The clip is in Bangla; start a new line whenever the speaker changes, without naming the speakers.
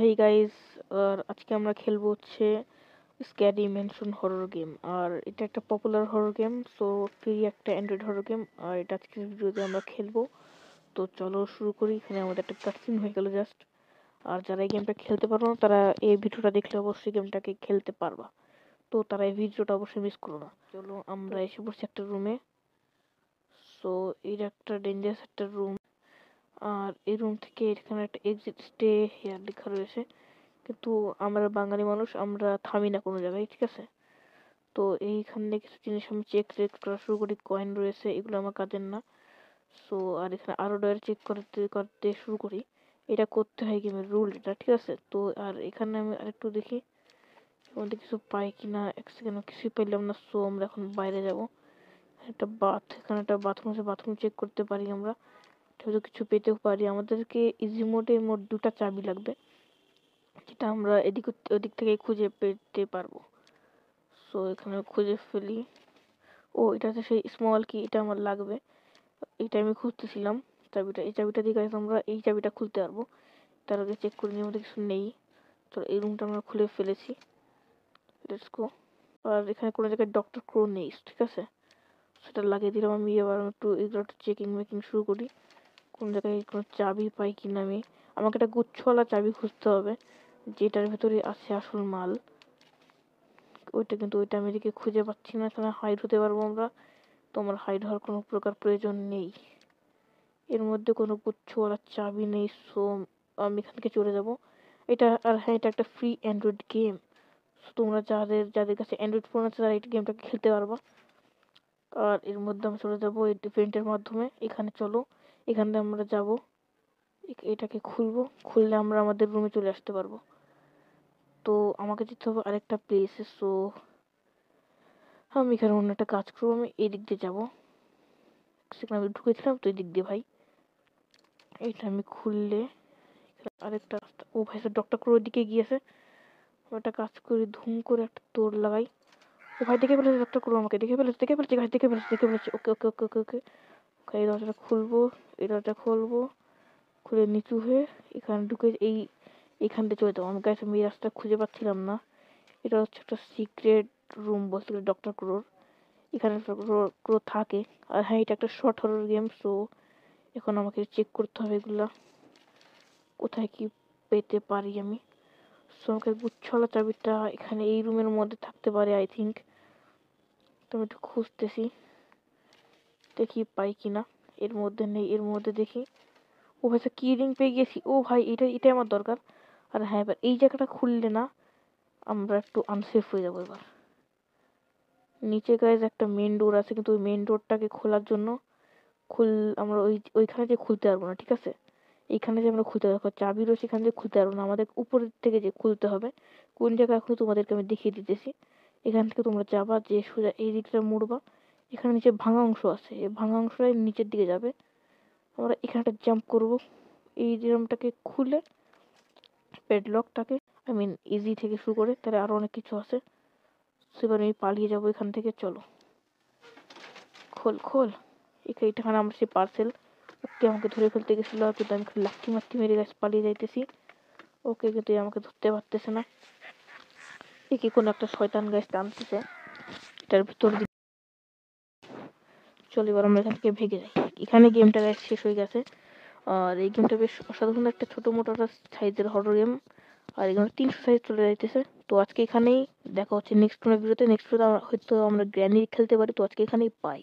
হেই গাইস, আর আজকে আমরা খেলবো হচ্ছে স্ক্যারি ম্যানশন হরর গেম। আর এটা একটা popular horror game, so free একটা অ্যান্ড্রয়েড হরর গেম। আর এটা আজকের ভিডিওতে আমরা খেলবো। তো চলো শুরু করি। এখানে আমাদের একটা কাটসিন হয়ে গেল জাস্ট। আর যারা এই গেমটা খেলতে পারো না তারা এই ভিডিওটা দেখলে অবশ্যই গেমটাকে খেলতে পারবা। তো তারা এই ভিডিওটা অবশ্যই মিস করো না। চলো আমরা এসে পড়ছি একটা রুমে। সো এটা একটা ডেঞ্জারাস একটা রুম। আর এই রুম থেকে এখানে একটা এক্সিট স্টে হেয়ার লেখা রয়েছে, কিন্তু আমরা বাঙালি মানুষ, আমরা থামি না কোনো জায়গায়, ঠিক আছে? তো এইখানে কিছু জিনিস আমি চেক করা শুরু করি। কয়েন রয়েছে, এগুলো আমার কাজের না। সো আর এখানে আরো ডয়ার চেক করতে করতে শুরু করি। এটা করতে হয় গেমের রুল এটা, ঠিক আছে? তো আর এখানে আমি আরেকটু দেখি আমাদের কিছু পাই কিনা। এক সেকেন্ড, কিছুই পেলাম না। সো আমরা এখন বাইরে যাব। একটা এখানে একটা বাথরুম আছে, বাথরুম চেক করতে পারি আমরা। হয়তো কিছু পেতেও পারি। আমাদেরকে ইজি মোডে মোট 2টা চাবি লাগবে, যেটা আমরা ওদিক থেকে খুঁজে পেতে পারবো। সো এখানে খুঁজে ফেলি। ও, এটা হচ্ছে সেই স্মল কি, এটা আমার লাগবে। এটা আমি খুঁজতেছিলাম চাবিটা। এই চাবিটা দিয়ে গাইস আমরা এই চাবিটা খুলতে পারবো। তার আগে চেক করে নিই আমাদের কিছু নেই। তো এই রুমটা আমরা খুলে ফেলেছি। Let's go. আর এখানে কোনো জায়গায় ডক্টর ক্রো নেই, ঠিক আছে? সেটা লাগিয়ে দিলাম আমি। এবার একটু এগুলো চেকিং মেকিং শুরু করি। কোন জায়গায় কোনো চাবি পাই কিনা আমি। আমাকে একটা গুচ্ছওয়ালা চাবি খুঁজতে হবে, যেটার ভেতরে আছে আসল মাল। ওইটা আমি এদিকে খুঁজে পাচ্ছি না। এখানে হাইড হতে পারবো আমরা। তো আমার হাইড হওয়ার কোনো প্রকার প্রয়োজন নেই। এর মধ্যে কোনো গুচ্ছওয়ালা চাবি নেই। সো আমি এখান থেকে চলে যাব। এটা, আর হ্যাঁ, এটা একটা ফ্রি অ্যান্ড্রয়েড গেম। তোমরা যাদের কাছে অ্যান্ড্রয়েড ফোন আছে তারা এই গেমটাকে খেলতে পারবা। আর এর মধ্যে আমি চলে যাবো এই ডিফেন্টের মাধ্যমে। এখানে চলো, এখানে আমরা যাব। এটাকে খুললে আমরা আমাদের রুমে চলে আসতে পারবো। তো আমাকে যেতে হবে আরেকটা প্লেসে। সো আমি এখানে অন্য একটা কাজ করবো। আমি এই দিক দিয়ে যাবো। সেখানে আমি ঢুকেছিলাম তো এই দিক দিয়ে ভাই। এটা আমি খুললে আরেকটা রাস্তা। ও ভাই, ডক্টর ক্রোর দিকে গিয়েছে। একটা কাজ করি, ধুম করে একটা দৌড় লাগাই। ও ভাই দেখে ফেলেছে, ডক্টর ক্রো আমাকে দেখে ফেলেছে গাইস, দেখে ফেলেছে। ওকে ওকে ওকে ওকে ওকে। এই দরজাটা খুলবো, এই দরজা খুলবো। খুলে নিচু হয়ে এখানে ঢুকে এইখান দিয়ে চলে যাবো। আমি গাইস, আমি এই রাস্তা খুঁজে পাচ্ছিলাম না। এটা হচ্ছে একটা সিক্রেট রুম বলতে গেলে ডক্টর ক্রোর। এখানে ক্রো থাকে। আর হ্যাঁ, এটা একটা শর্ট হরর গেম। সো এখন আমাকে চেক করতে হবে এগুলা কোথায় কি পেতে পারি আমি। সো আমাকে গুচ্ছওয়ালা চাবিটা এখানে এই রুমের মধ্যে থাকতে পারে আই থিঙ্ক। তো আমি একটু খুঁজতেছি, দেখি পাই কিনা। এর মধ্যে নেই, এর মধ্যে দেখি। ও ভাই, কি রিং পেয়ে গেছি। ও ভাই, এটাই আমার দরকার। আর হ্যাঁ, এবার এই জায়গাটা খুললে না আমরা একটু আনসেফ হয়ে যাবো। এবার নিচে গাইজ একটা মেন ডোর আছে, কিন্তু ওই মেন ডোরটাকে খোলার জন্য আমরা ওইখানে যে খুলতে পারবো না, ঠিক আছে? এইখানে যে আমরা খুলতে পারবো, চাবি রয়েছে, এখানে যে খুলতে পারবো না। আমাদের উপরের থেকে যে খুলতে হবে। কোন জায়গায় এখন তোমাদেরকে আমি দেখিয়ে দিতেছি। এখান থেকে তোমরা যাবা, যে সোজা এই দিকটা মুড়বা। এখানে নিচে ভাঙা অংশ আছে, এই ভাঙা অংশটাই নিচের দিকে যাবে। আমরা এখানটা জাম্প করব। এই জাম্পটাকে খুলে প্যাডলকটাকে, আই মিন ইজি থেকে শুরু করে তাহলে আরো অনেক কিছু আছে। সেবার আমি পালিয়ে যাবো এখান থেকে। চলো, খোল। এখানে আমরা সেই পার্সেল, ওকে আমাকে ধরে ফেলতে গেছিল, কিন্তু আমি লাথি মেরে গাছ পালিয়ে যাইতেছি। ওকে, কিন্তু আমাকে ধরতে পারতেছে না। একে কোনো একটা শয়তান গাছ টানতেছে এটার ভিতর। চলো এবার আমরা এখান থেকে ভেগে যাই। এখানে গেমটা গাছ শেষ হয়ে গেছে। আর এই গেমটা বেশ অসাধারণ একটা ছোট মোটো সাইজের হরর গেম। আর এখানে 300 সাইজ চলে যাইতেছে। তো আজকে এখানেই দেখা হচ্ছে নেক্সট কোনো ভিডিওতে। নেক্সট ভিডিওতে হয়তো আমরা গ্র্যানি খেলতে পারি। তো আজকে এখানেই পাই।